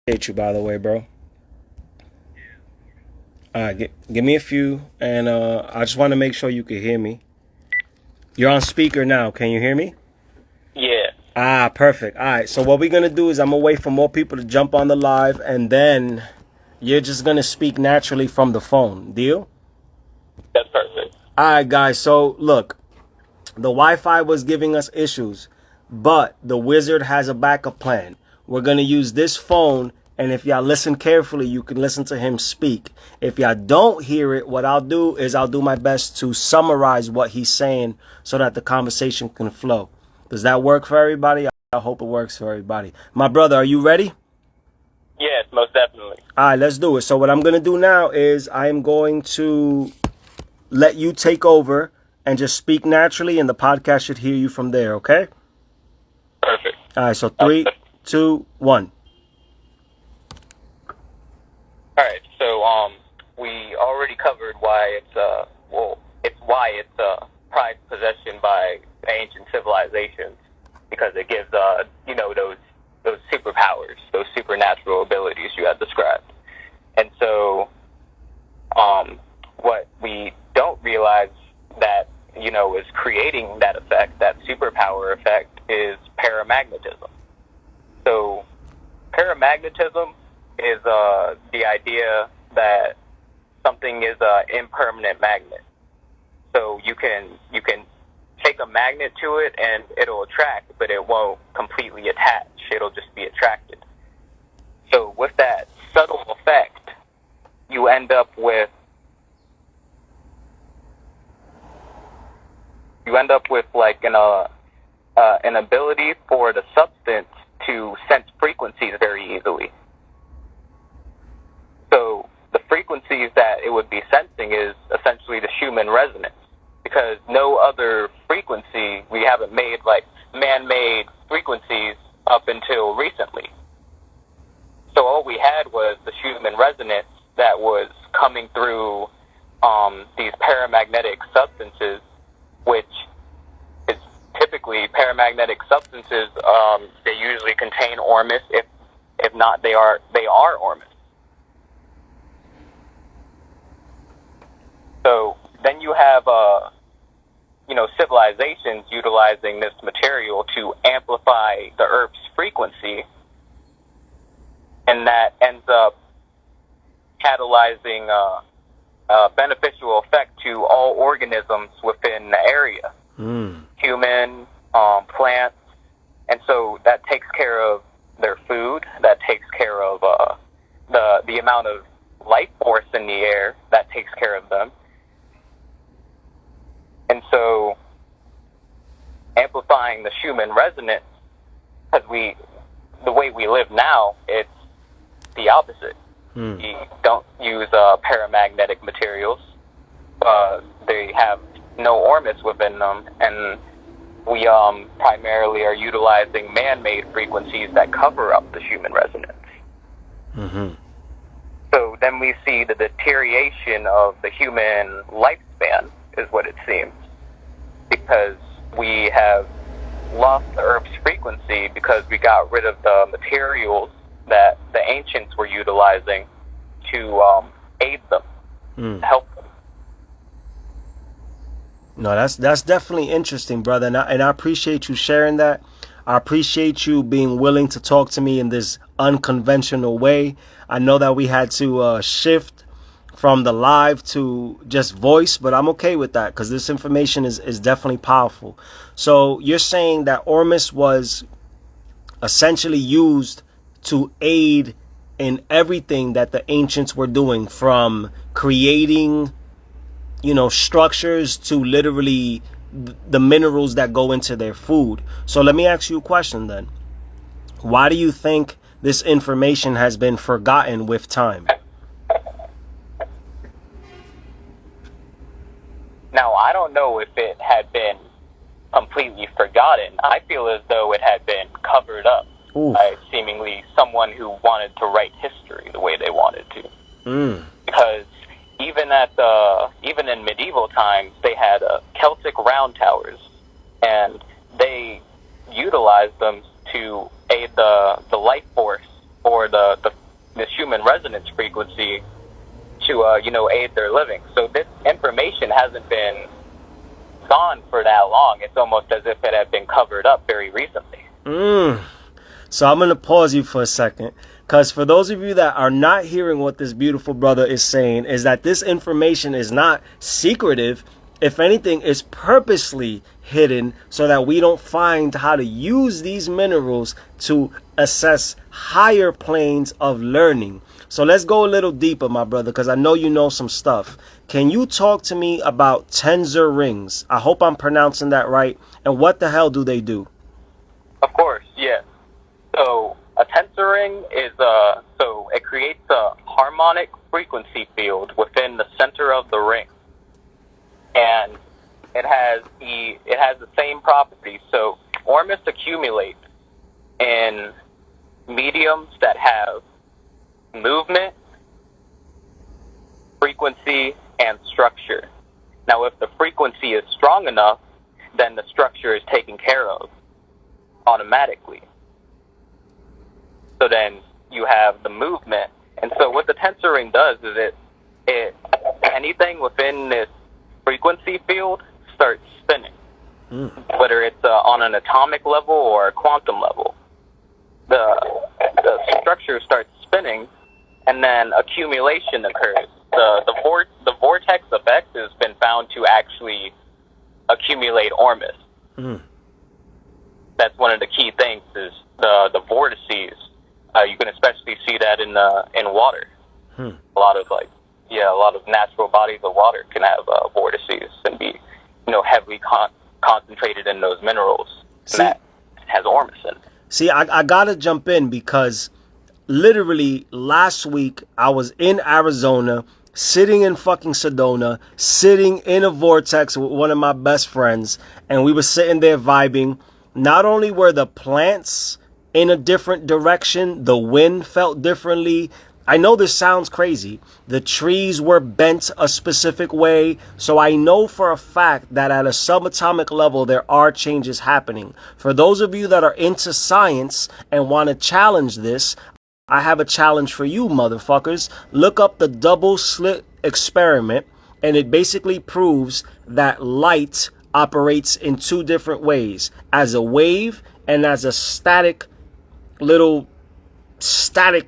Appreciate you, by the way, bro. All right, give me a few, and I just want to make sure you can hear me. You're on speaker now. Can you hear me? Yeah. Ah, perfect. All right. So what we're gonna do is I'm gonna wait for more people to jump on the live, and then you're just gonna speak naturally from the phone. Deal? That's perfect. All right, guys. So look, the Wi-Fi was giving us issues, but the wizard has a backup plan. We're gonna use this phone, and if y'all listen carefully, you can listen to him speak. If y'all don't hear it, what I'll do is I'll do my best to summarize what he's saying so that the conversation can flow. Does that work for everybody? I hope it works for everybody. My brother, are you ready? Yes, most definitely. All right, let's do it. So what I'm gonna do now is I am going to let you take over and just speak naturally, and the podcast should hear you from there, okay? Perfect. All right, so 3, 2, 1. All right. So we already covered why it's prized possession by ancient civilizations, because it gives those superpowers, those supernatural abilities you had described. And so what we don't realize that is creating that effect, that superpower effect, is paramagnetism. So paramagnetism is the idea that something is an impermanent magnet. So you can take a magnet to it and it'll attract, but it won't completely attach. It'll just be attracted. So with that subtle effect, you end up with like an ability for the substance to sense frequencies very easily. So the frequencies that it would be sensing is essentially the Schumann resonance, because no other frequency, we haven't made like man-made frequencies up until recently. So all we had was the Schumann resonance that was coming through these paramagnetic substances, which is typically paramagnetic substances. They usually contain Ormus. If not, they are Ormus. So then you have civilizations utilizing this material to amplify the Earth's frequency, and that ends up catalyzing a beneficial effect to all organisms within the area. Human, plants, and so that takes care of their food, that takes care of the amount of life force in the air, that takes care of them. And so amplifying the Schumann resonance, because the way we live now, it's the opposite. We don't use paramagnetic materials. They have no Ormus within them, and we primarily are utilizing man-made frequencies that cover up the Schumann resonance. Mm-hmm. So then we see the deterioration of the human lifespan, is what it seems, because we have lost the Earth's frequency because we got rid of the materials that the ancients were utilizing to aid them, to help them. No, that's definitely interesting, brother, and I appreciate you sharing that. I appreciate you being willing to talk to me in this unconventional way. I know that we had to shift from the live to just voice, but I'm okay with that because this information is definitely powerful. So you're saying that Ormus was essentially used to aid in everything that the ancients were doing, from creating structures to literally the minerals that go into their food. So let me ask you a question then. Why do you think this information has been forgotten with time? Now, I don't know if it had been completely forgotten. I feel as though it had been covered up by seemingly someone who wanted to write history the way they wanted to. Because even in medieval times, they had Celtic round towers, and they utilized them to aid the life force or the human resonance frequency to aid their living. So this information hasn't been gone for that long. It's almost as if it had been covered up very recently. So I'm going to pause you for a second, because for those of you that are not hearing what this beautiful brother is saying, is that this information is not secretive. If anything, it's purposely hidden so that we don't find how to use these minerals to assess higher planes of learning. So let's go a little deeper, my brother, because I know you know some stuff. Can you talk to me about tensor rings? I hope I'm pronouncing that right. And what the hell do they do? Of course, yes. So a tensor ring is so it creates a harmonic frequency field within the center of the ring, and it has the same properties. So Ormus accumulates in mediums that have movement, frequency, and structure. Now, if the frequency is strong enough, then the structure is taken care of automatically. So then you have the movement. And so what the tensor ring does is it anything within this frequency field starts spinning, whether it's on an atomic level or a quantum level. The structure starts spinning, and then accumulation occurs. The vortex effect has been found to actually accumulate Ormus. That's one of the key things is the vortices. You can especially see that in water. A lot of natural bodies of water can have vortices and be heavily concentrated in those minerals. And that has Ormus in it. See, I gotta jump in because literally last week I was in Arizona, sitting in fucking Sedona, sitting in a vortex with one of my best friends, and we were sitting there vibing. Not only were the plants in a different direction, the wind felt differently. I know this sounds crazy. The trees were bent a specific way. So I know for a fact that at a subatomic level, there are changes happening. For those of you that are into science and want to challenge this, I have a challenge for you, motherfuckers. Look up the double slit experiment, and it basically proves that light operates in two different ways, as a wave and as a static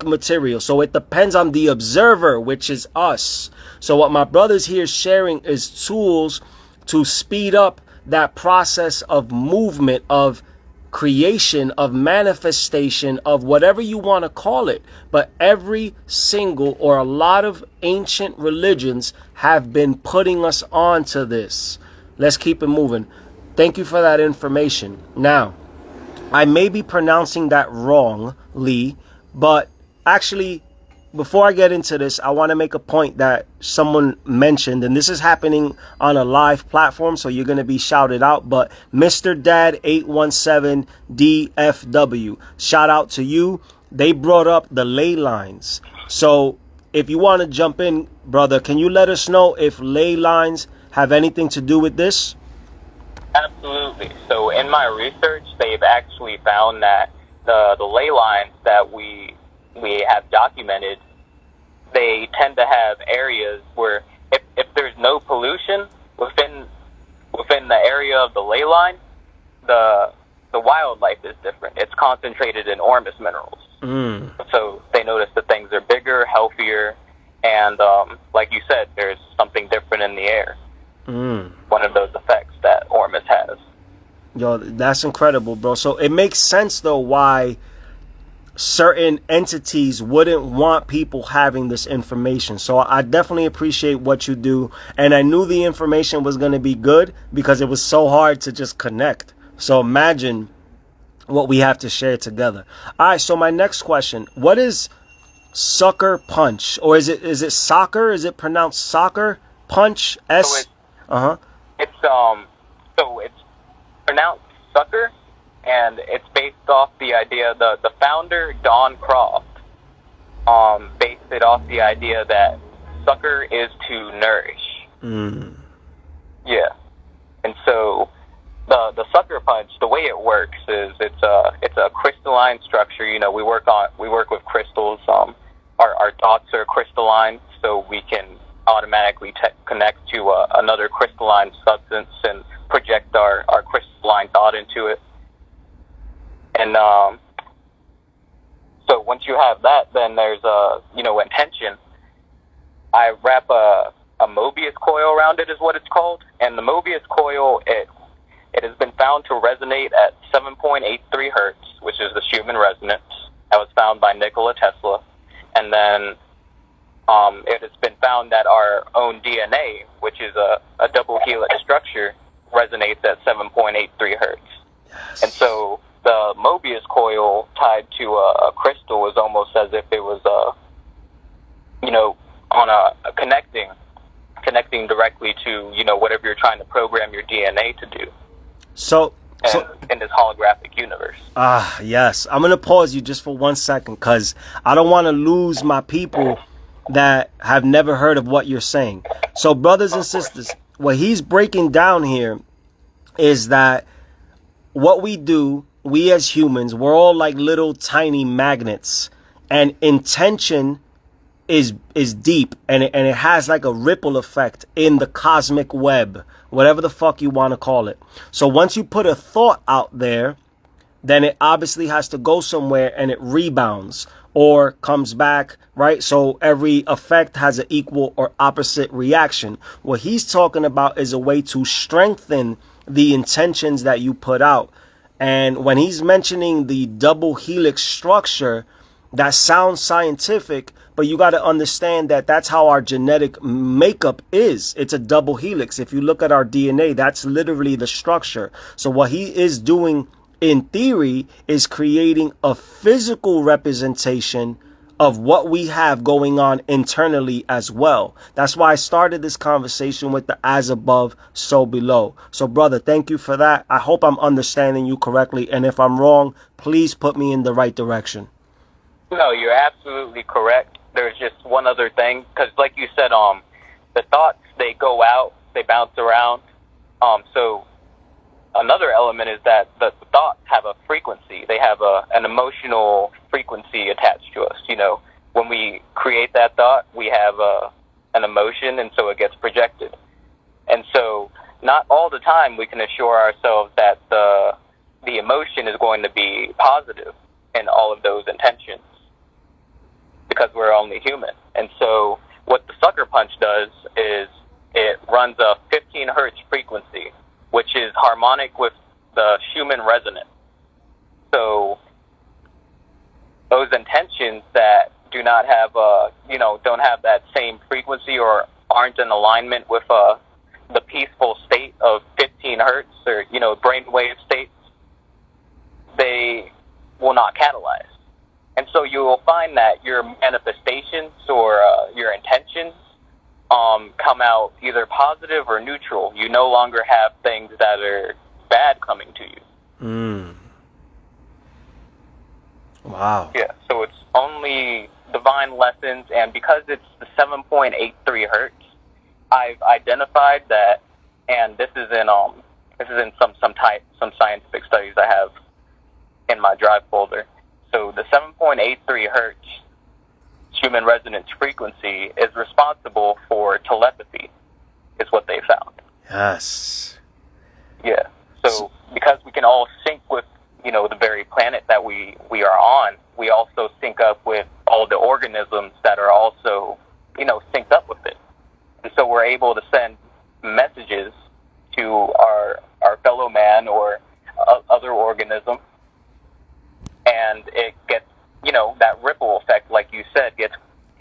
material. So it depends on the observer, which is us. So what my brother's here sharing is tools to speed up that process of movement, of creation, of manifestation, of whatever you want to call it. But every single or a lot of ancient religions have been putting us on to this. Let's keep it moving. Thank you for that information. Now, I may be pronouncing that wrongly, but actually, before I get into this, I want to make a point that someone mentioned, and this is happening on a live platform, so you're going to be shouted out. But Mr. Dad 817 DFW, shout out to you. They brought up the ley lines. So if you want to jump in, brother, can you let us know if ley lines have anything to do with this? Absolutely. So in my research, they've actually found that the ley lines that we have documented, they tend to have areas where if there's no pollution within the area of the ley line, the wildlife is different. It's concentrated in Ormus minerals. So they notice that things are bigger, healthier, and like you said, there's something different in the air. One of those effects that Ormus has. Yo, that's incredible, bro. So it makes sense, though, why certain entities wouldn't want people having this information. So I definitely appreciate what you do. And I knew the information was going to be good because it was so hard to just connect. So imagine what we have to share together. All right, so my next question. What is sucker punch? Or is it soccer? Is it pronounced soccer punch? S? So it's pronounced sucker, and it's based off the idea, the founder, Don Croft, based it off the idea that sucker is to nourish. Yeah. And so the sucker punch, the way it works is it's a crystalline structure. You know, we work with crystals. Our thoughts are crystalline, so we can automatically connect to another crystalline substance and project our crystalline thought into it. And so once you have that, then there's intention. I wrap a Mobius coil around it, is what it's called. And the Mobius coil, it has been found to resonate at 7.83 hertz, which is the Schumann resonance. That was found by Nikola Tesla. And then it has been found that our own DNA, which is a double helix structure, resonates at 7.83 hertz. Yes. And so the Mobius coil tied to a crystal is almost as if it was on a connecting directly to whatever you're trying to program your DNA to do. So in this holographic universe. Yes. I'm going to pause you just for 1 second because I don't want to lose my people that have never heard of what you're saying. So brothers and sisters, what he's breaking down here is that what we do, we as humans, we're all like little tiny magnets, and intention is deep, and it has like a ripple effect in the cosmic web, whatever the fuck you want to call it. So once you put a thought out there, then it obviously has to go somewhere and it rebounds or comes back, right? So every effect has an equal or opposite reaction. What he's talking about is a way to strengthen the intentions that you put out. And when he's mentioning the double helix structure, that sounds scientific, but you got to understand that that's how our genetic makeup is. It's a double helix. If you look at our DNA, that's literally the structure. So what he is doing in theory is creating a physical representation of what we have going on internally as well. That's why I started this conversation with the as above, so below. So brother, thank you for that. I hope I'm understanding you correctly. And if I'm wrong, please put me in the right direction. No, you're absolutely correct. There's just one other thing, because like you said, the thoughts, they go out, they bounce around. So another element is that the thoughts have a frequency. They have an emotional frequency attached to us. When we create that thought, we have an emotion, and so it gets projected. And so not all the time we can assure ourselves that the emotion is going to be positive in all of those intentions, because we're only human. And so what the sucker punch does is it runs a 15 hertz frequency, which is harmonic with the Schumann resonance. So those intentions that do not have don't have that same frequency or aren't in alignment with the peaceful state of 15 hertz or brainwave states, they will not catalyze. And so you will find that your manifestations or your intentions come out either positive or neutral. You no longer have things that are bad coming to you. Wow. Yeah, so it's only divine lessons, and because it's the 7.83 hertz, I've identified that, and this is in some scientific studies I have in my drive folder. So the 7.83 hertz Schumann resonance frequency is responsible for telepathy, is what they found. Yes. Yeah. So because we can all sync with, the very planet that we are on, we also sync up with all the organisms that are also, synced up with it. And so we're able to send messages to our fellow man or other organism, and it gets, that ripple effect, like you said, gets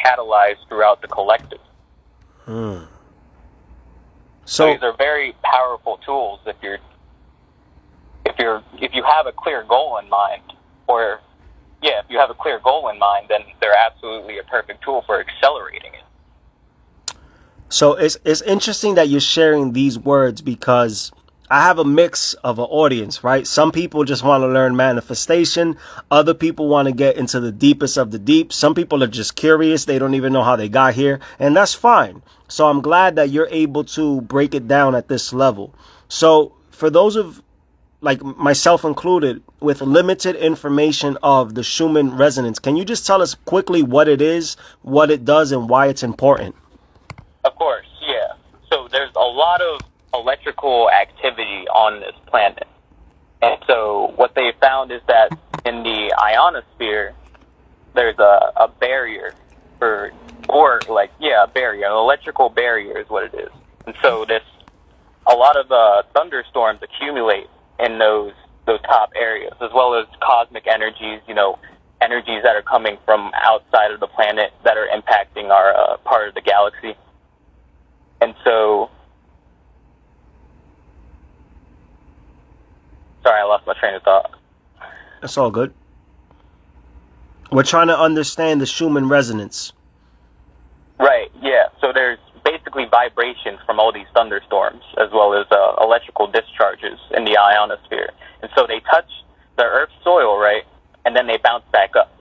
catalyzed throughout the collective. So these are very powerful tools if you have a clear goal in mind, if you have a clear goal in mind, then they're absolutely a perfect tool for accelerating it. So it's interesting that you're sharing these words, because I have a mix of an audience, right? Some people just want to learn manifestation. Other people want to get into the deepest of the deep. Some people are just curious. They don't even know how they got here. And that's fine. So I'm glad that you're able to break it down at this level. So for those of like myself included, with limited information of the Schumann resonance, can you just tell us quickly what it is, what it does, and why it's important? Of course, yeah. So there's a lot of electrical activity on this planet. And so what they found is that in the ionosphere, there's a barrier a barrier, an electrical barrier is what it is. And so a lot of thunderstorms accumulate in those top areas, as well as cosmic energies, energies that are coming from outside of the planet that are impacting our part of the galaxy. And so, sorry, I lost my train of thought. That's all good. We're trying to understand the Schumann resonance. Right, yeah. So there's basically vibrations from all these thunderstorms, as well as electrical discharges in the ionosphere. And so they touch the Earth's soil, right, and then they bounce back up.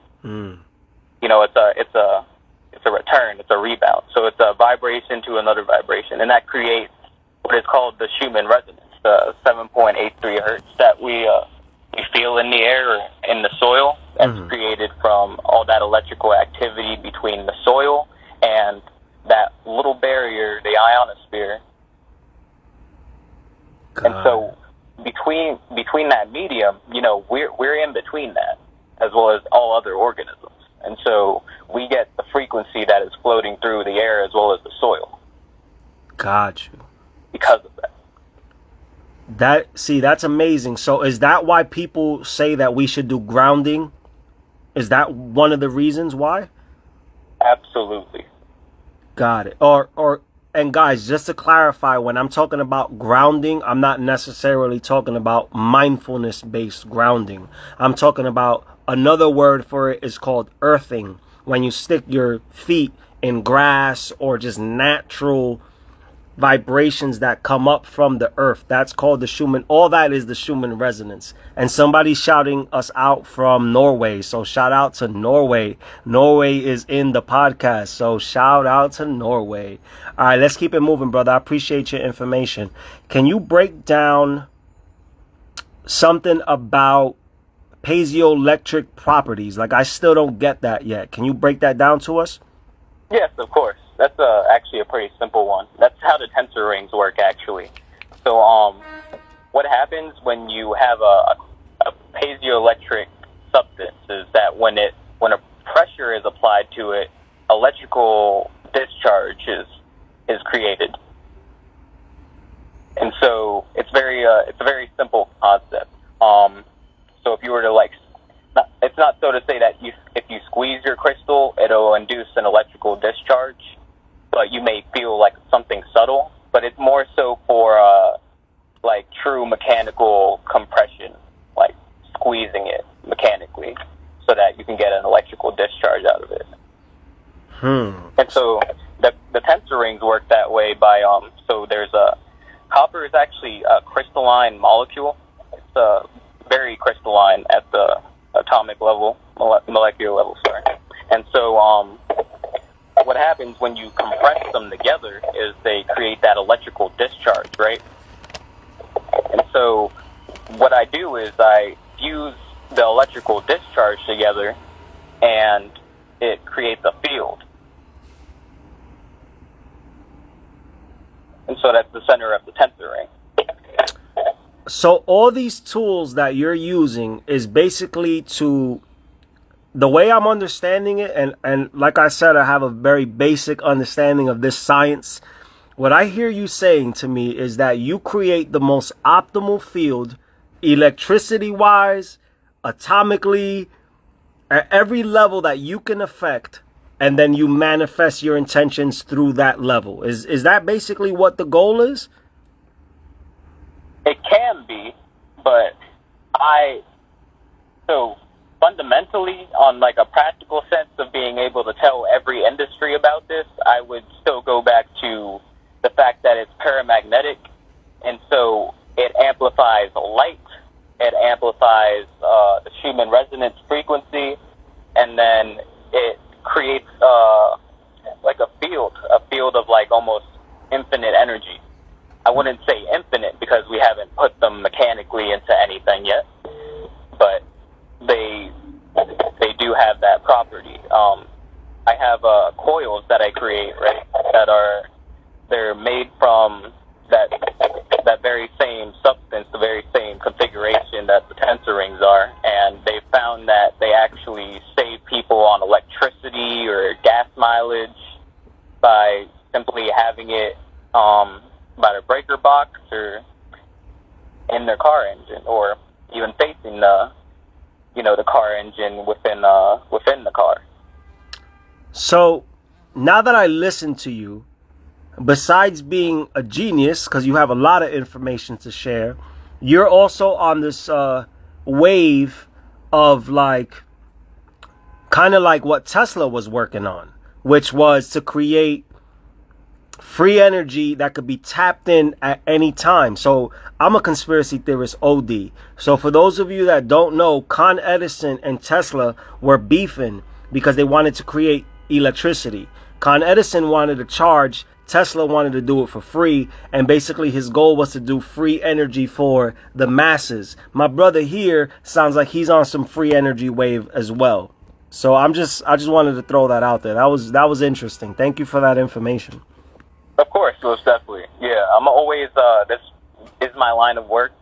It's a return, it's a rebound. So it's a vibration to another vibration, and that creates what is called the Schumann resonance, the 7.83 hertz that we feel in the air or in the soil. That's created from all that electrical activity between the soil and that little barrier, the ionosphere. God. And so between that medium, we're in between that, as well as all other organisms. And so we get the frequency that is floating through the air as well as the soil. Got you. Because of that. That's amazing. So is that why people say that we should do grounding? Is that one of the reasons why? Absolutely. Got it. And guys, just to clarify, when I'm talking about grounding, I'm not necessarily talking about mindfulness-based grounding. I'm talking about another word for it is called earthing. When you stick your feet in grass or just natural vibrations that come up from the earth, that's called the Schumann. All that is the Schumann resonance. And somebody's shouting us out from Norway, so shout out to Norway. Norway is in the podcast, so shout out to Norway. All right, let's keep it moving, brother. I appreciate your information. Can you break down something about piezoelectric properties? Like, I still don't get that yet. Can you break that down to us? Yes, of course. That's actually a pretty simple one. That's how the tensor rings work, actually. So, what happens when you have a piezoelectric substance is that when a pressure is applied to it, electrical discharge is created. And so it's a very simple concept. So if you were to it's not so to say that if you squeeze your crystal, it'll induce an electrical discharge, but you may feel like something subtle. But it's more so for true mechanical compression, like squeezing it mechanically, so that you can get an electrical discharge out of it. And so the tensor rings work that way by so there's copper is actually a crystalline molecule. It's very crystalline at the atomic level, molecular level, sorry. And so what happens when you compress them together is they create that electrical discharge, right? And so what I do is I fuse the electrical discharge together, and it creates a field. And so that's the center of the tensor ring. So all these tools that you're using is basically the way I'm understanding it, and like I said, I have a very basic understanding of this science. What I hear you saying to me is that you create the most optimal field, electricity-wise, atomically, at every level that you can affect, and then you manifest your intentions through that level. Is that basically what the goal is? It can be, but so fundamentally, on a practical sense of being able to tell every industry about this, I would still go back to the fact that it's paramagnetic, and so it amplifies light, it amplifies the Schumann resonance frequency, and then it creates a field of almost infinite energy. I wouldn't say infinite because we haven't put them mechanically into anything yet, but they do have that property. I have coils that I create, right, they're made from that very same substance, the very same configuration that the tensor rings are, and they found that they actually save people on electricity or gas mileage by simply having it by the breaker box or in their car engine, or even facing the car engine within the car. So now that I listen to you, besides being a genius, because you have a lot of information to share, you're also on this wave of kind of like what Tesla was working on, which was to create free energy that could be tapped in at any time. So I'm a conspiracy theorist OD. So for those of you that don't know, Con Edison and Tesla were beefing because they wanted to create electricity. Con Edison wanted to charge, Tesla wanted to do it for free, and basically his goal was to do free energy for the masses. My brother here sounds like he's on some free energy wave as well. So I just wanted to throw that out there. That was interesting. Thank you for that information. Of course, most definitely. Yeah, I'm always this is my line of work.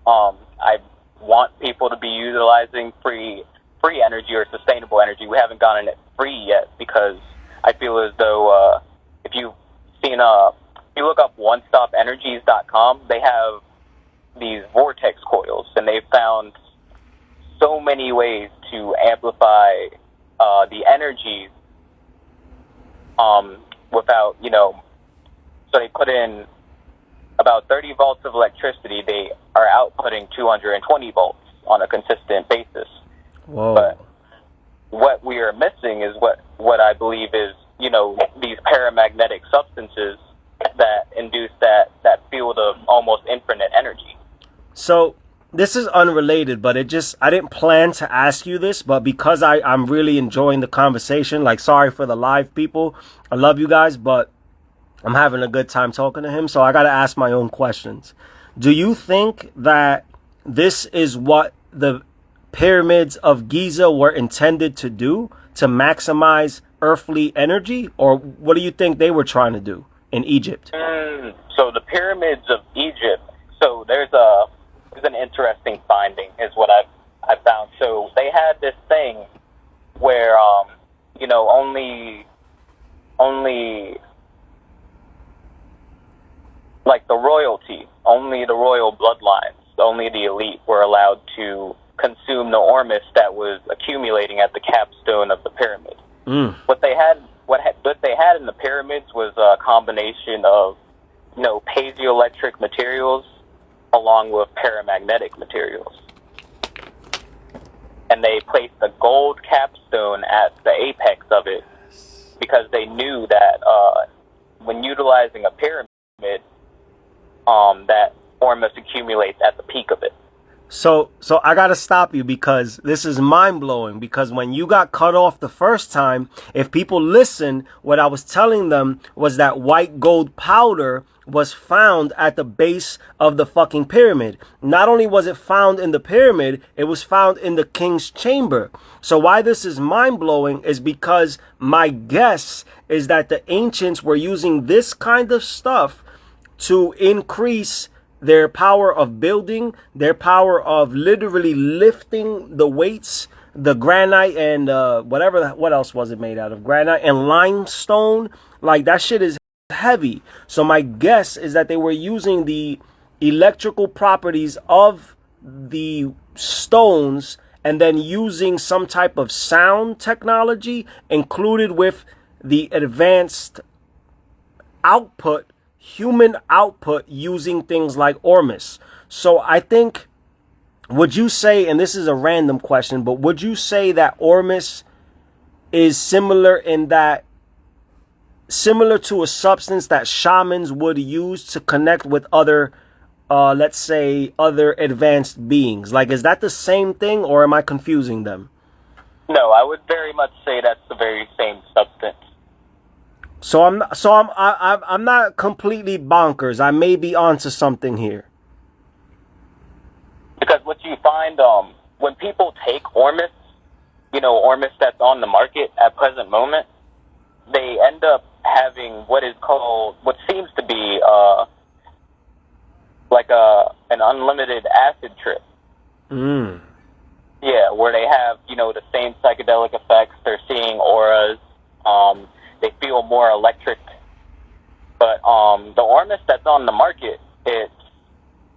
I want people to be utilizing free energy or sustainable energy. We haven't gotten it free yet because I feel as though if you've seen if you look up onestop.energies.com, they have these vortex coils, and they've found so many ways to amplify the energy without, so they put in about 30 volts of electricity. They are outputting 220 volts on a consistent basis. Whoa. But what we are missing is what I believe is, these paramagnetic substances that induce that field of almost infinite energy. So this is unrelated, but I didn't plan to ask you this, but because I'm really enjoying the conversation, sorry for the live people. I love you guys, but I'm having a good time talking to him, so I got to ask my own questions. Do you think that this is what the pyramids of Giza were intended to do, to maximize earthly energy, or what do you think they were trying to do in Egypt? So the pyramids of Egypt, so there's an interesting finding is what I found. So they had this thing where only like the royalty, only the royal bloodlines, only the elite were allowed to consume the Ormus that was accumulating at the capstone of the pyramid. What they had in the pyramids was a combination of piezoelectric materials along with paramagnetic materials, and they placed a gold capstone at the apex of it because they knew that when utilizing a pyramid, that Ormus accumulates at the peak of it. So I got to stop you because this is mind-blowing, because when you got cut off the first time, if people listen, what I was telling them was that white gold powder was found at the base of the fucking pyramid. Not only was it found in the pyramid, it was found in the king's chamber. So why this is mind-blowing is because my guess is that the ancients were using this kind of stuff to increase their power of building, their power of literally lifting the weights, the granite and what else was it made out of? Granite and limestone. That shit is heavy. So my guess is that they were using the electrical properties of the stones and then using some type of sound technology included with the advanced output, human output, using things like Ormus. So I think, would you say, and this is a random question, but would you say that Ormus is similar to a substance that shamans would use to connect with other, let's say, other advanced beings? Is that the same thing, or am I confusing them? No, I would very much say that's the very same substance. I'm not completely bonkers. I may be onto something here. Because what you find, when people take Ormus, Ormus that's on the market at present moment, they end up having what seems to be like an unlimited acid trip. Mm. Yeah, where they have, the same psychedelic effects. They're seeing auras. They feel more electric. But the Ormus that's on the market, it's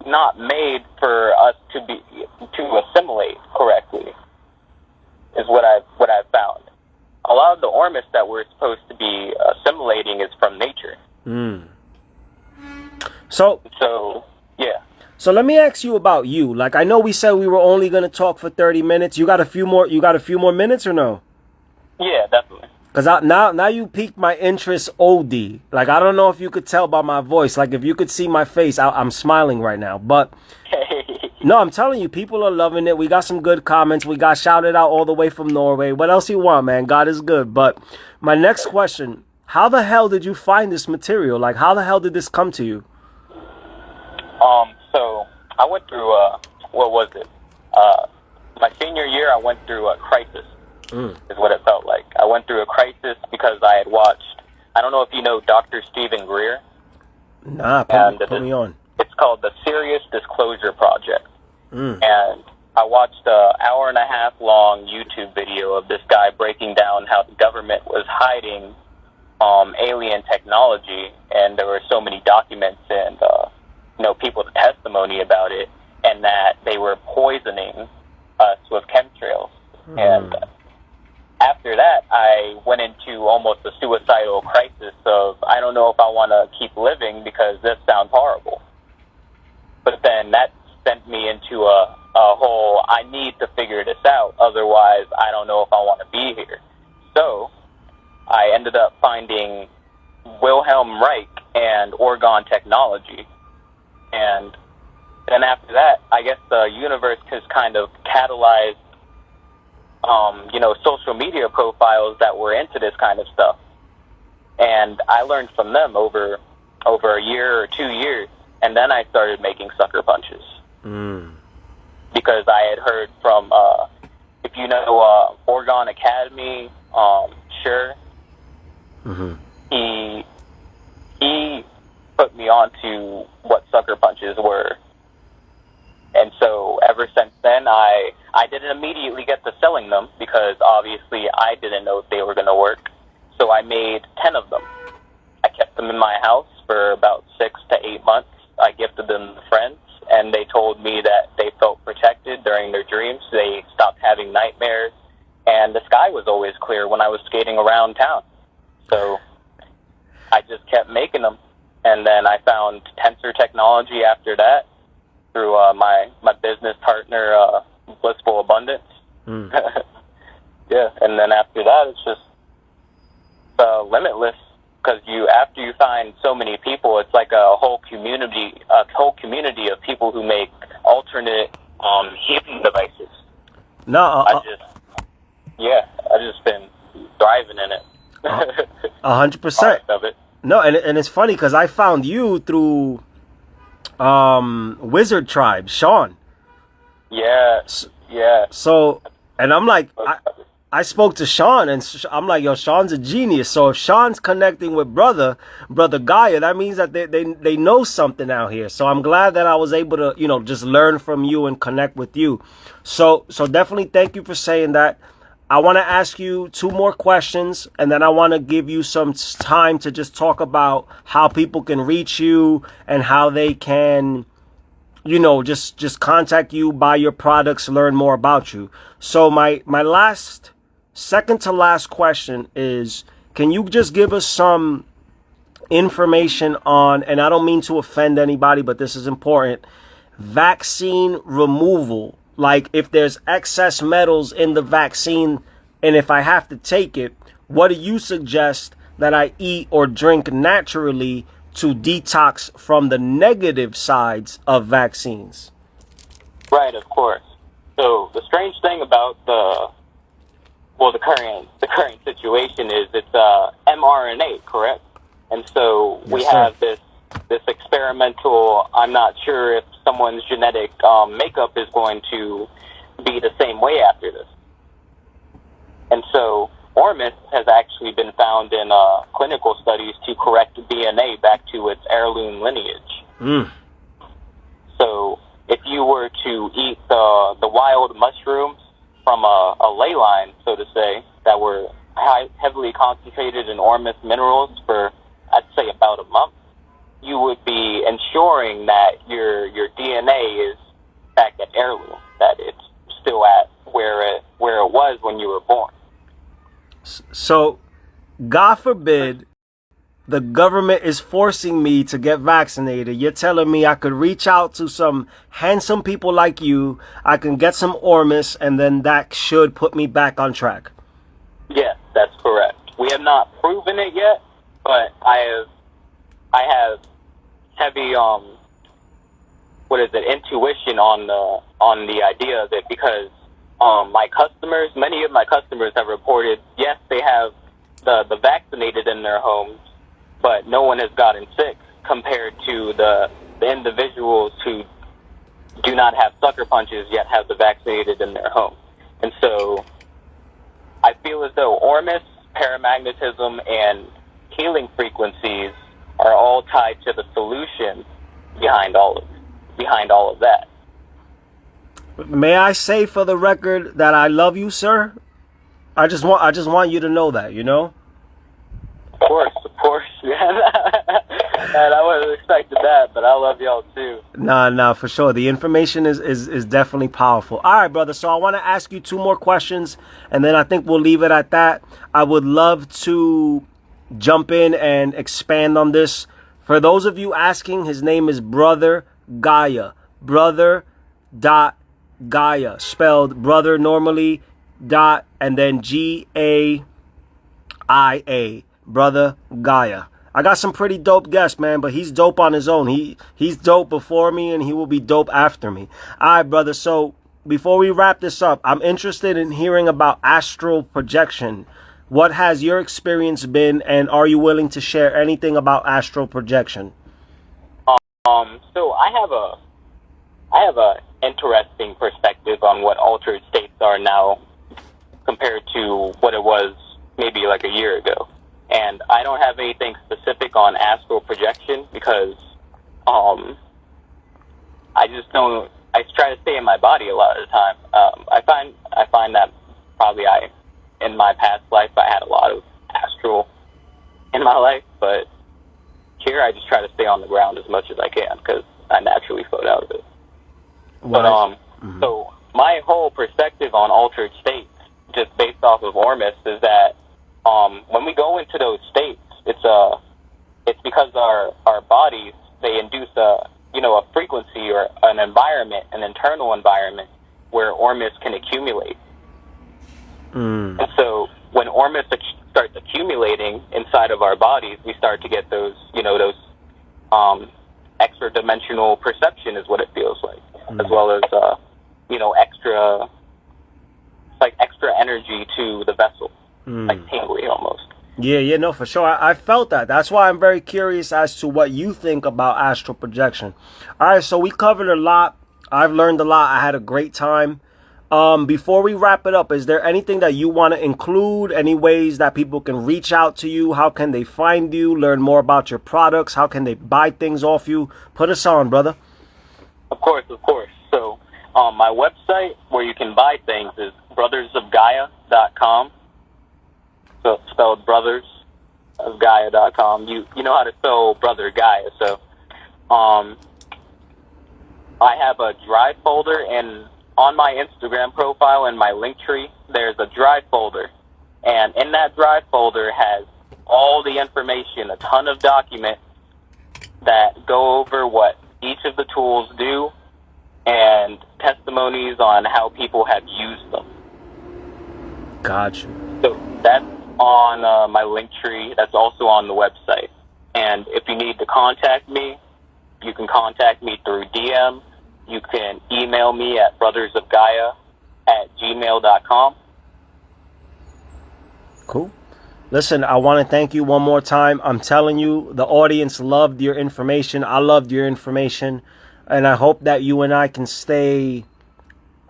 not made for us to assimilate correctly, is what I've found. A lot of the Ormus that we're supposed to be assimilating is from nature. Mm. So yeah. So let me ask you about you. Like, I know we said we were only going to talk for 30 minutes. You got a few more minutes or no? Yeah, definitely. Because now you piqued my interest OD. Like, I don't know if you could tell by my voice. Like, if you could see my face, I'm smiling right now. But, no, I'm telling you, people are loving it. We got some good comments. We got shouted out all the way from Norway. What else you want, man? God is good. But my next question, how the hell did you find this material? Like, how the hell did this come to you? So I went through, what was it? My senior year, I went through a crisis. Is what it felt like. I went through a crisis because I had watched, I don't know if you know Dr. Stephen Greer. Nah, put me on. It's called the Serious Disclosure Project. And I watched an hour-and-a-half long YouTube video of this guy breaking down how the government was hiding alien technology, and there were so many documents and people's testimony about it, and that they were poisoning us with chemtrails. And after that, I went into almost a suicidal crisis of, I don't know if I want to keep living because this sounds horrible. But then that sent me into a whole, I need to figure this out, otherwise I don't know if I want to be here. So I ended up finding Wilhelm Reich and Orgon technology. And then after that, I guess the universe has kind of catalyzed social media profiles that were into this kind of stuff. And I learned from them over a year or 2 years. And then I started making sucker punches. Because I had heard from, if you know Orgon Academy, sure. He put me on to what sucker punches were. And so ever since then, I didn't immediately get to selling them because obviously I didn't know if they were going to work. So I made 10 of them. I kept them in my house for about 6 to 8 months. I gifted them to friends, and they told me that they felt protected during their dreams. They stopped having nightmares, and the sky was always clear when I was skating around town. So I just kept making them. And then I found tensor technology after that, through my business partner, Blissful Abundance. Yeah, and then after that, it's just limitless, because after you find so many people, it's like a whole community of people who make alternate healing devices. No, I've just been thriving in it. 100%. Of it. No, and it's funny because I found you through Wizard Tribe, Sean. Yes. So, and I'm like, I spoke to Sean, and I'm like, yo, Sean's a genius. So if Sean's connecting with brother Gaia, that means that they know something out here. So I'm glad that I was able to, just learn from you and connect with you. So definitely thank you for saying that. I want to ask you 2 more questions, and then I want to give you some time to just talk about how people can reach you and how they can, just contact you, buy your products, learn more about you. So my second to last question is, can you just give us some information on, and I don't mean to offend anybody, but this is important, vaccine removal? Like, if there's excess metals in the vaccine, and if I have to take it, what do you suggest that I eat or drink naturally to detox from the negative sides of vaccines? Right, of course. So the strange thing about the current situation is it's mRNA RNA, correct? And so we Yes, sir. have this experimental. I'm not sure if someone's genetic makeup is going to be the same way after this. And so Ormus has actually been found in clinical studies to correct DNA back to its heirloom lineage. Mm. So if you were to eat the wild mushrooms from a ley line, so to say, that were heavily concentrated in Ormus minerals for, I'd say, about a month, you would be ensuring that your DNA is back at heirloom, that it's still at where it was when you were born. So, God forbid, the government is forcing me to get vaccinated. You're telling me I could reach out to some handsome people like you, I can get some Ormus, and then that should put me back on track. Yes, that's correct. We have not proven it yet, but I have heavy intuition on the idea of it, because many of my customers have reported, yes, they have the vaccinated in their homes, but no one has gotten sick, compared to the individuals who do not have sucker punches yet have the vaccinated in their home. And so I feel as though Ormus, paramagnetism, and healing frequencies are all tied to the solution behind all of that. May I say for the record that I love you, sir? I just want you to know that, you know? Of course. And I would have expected that, but I love y'all too. Nah, for sure. The information is definitely powerful. All right, brother. So I want to ask you two more questions, and then I think we'll leave it at that. I would love to jump in and expand on this. For those of you asking, his name is Brother Gaia. Brother.Gaia. Spelled brother normally, dot, and then Gaia. Brother Gaia. I got some pretty dope guests, man, but he's dope on his own. He's dope before me, and he will be dope after me. All right, brother. So before we wrap this up, I'm interested in hearing about astral projection. What has your experience been, and are you willing to share anything about astral projection? So I have a interesting perspective on what altered states are now compared to what it was maybe like a year ago. And I don't have anything specific on astral projection because I try to stay in my body a lot of the time. I find that probably in my past life, I had a lot of astral in my life, but here I just try to stay on the ground as much as I can because I naturally float out of it. What? But so my whole perspective on altered states, just based off of Ormus, is that when we go into those states, it's because our bodies, they induce a frequency or an environment, an internal environment where Ormus can accumulate. And so when Ormus starts accumulating inside of our bodies, we start to get those extra dimensional perception is what it feels like, as well as extra energy to the vessel, like tingly almost. Yeah, no, for sure. I felt that. That's why I'm very curious as to what you think about astral projection. All right, so we covered a lot. I've learned a lot. I had a great time. Before we wrap it up, is there anything that you want to include? Any ways that people can reach out to you? How can they find you? Learn more about your products? How can they buy things off you? Put us on, brother. Of course. So, my website where you can buy things is brothersofgaia.com. So spelled brothersofgaia.com. You know how to spell Brother Gaia. So, I have a drive folder, and on my Instagram profile and my linktree, there's a drive folder. And in that drive folder has all the information, a ton of documents that go over what each of the tools do and testimonies on how people have used them. Gotcha. So that's on my Linktree. That's also on the website. And if you need to contact me, you can contact me through DM. You can email me at brothersofgaia@gmail.com. Cool. Listen, I want to thank you one more time. I'm telling you, the audience loved your information. I loved your information. And I hope that you and I can stay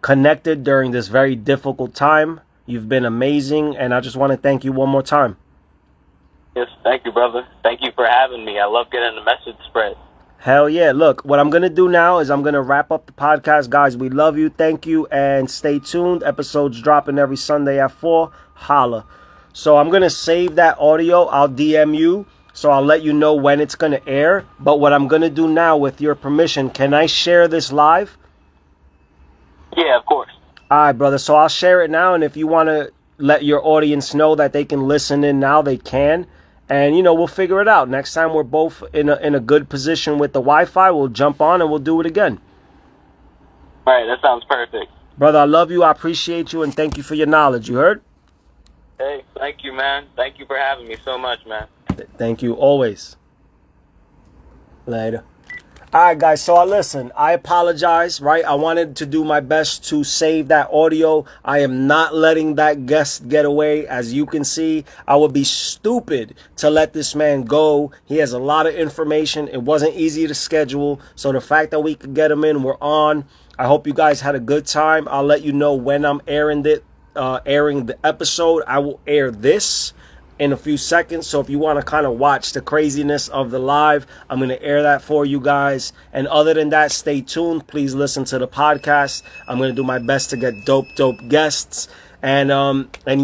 connected during this very difficult time. You've been amazing. And I just want to thank you one more time. Yes, thank you, brother. Thank you for having me. I love getting the message spread. Hell yeah. Look, what I'm going to do now is I'm going to wrap up the podcast. Guys, we love you. Thank you. And stay tuned. Episodes dropping every Sunday at 4. Holla. So I'm going to save that audio. I'll DM you. So I'll let you know when it's going to air. But what I'm going to do now, with your permission, can I share this live? Yeah, of course. All right, brother. So I'll share it now. And if you want to let your audience know that they can listen in now, they can. And, you know, we'll figure it out. Next time we're both in a good position with the Wi-Fi, we'll jump on and we'll do it again. All right, that sounds perfect. Brother, I love you. I appreciate you. And thank you for your knowledge. You heard? Hey, thank you, man. Thank you for having me so much, man. Thank you always. Later. All right, guys. So listen, I apologize, right? I wanted to do my best to save that audio. I am not letting that guest get away. As you can see, I would be stupid to let this man go. He has a lot of information. It wasn't easy to schedule. So the fact that we could get him in, we're on. I hope you guys had a good time. I'll let you know when I'm airing the episode. I will air this in a few seconds. So if you want to kind of watch the craziness of the live, I'm going to air that for you guys. And other than that, stay tuned. Please listen to the podcast. I'm going to do my best to get dope guests. And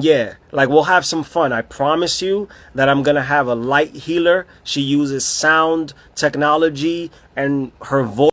yeah, like, we'll have some fun. I promise you that I'm going to have a light healer. She uses sound technology and her voice.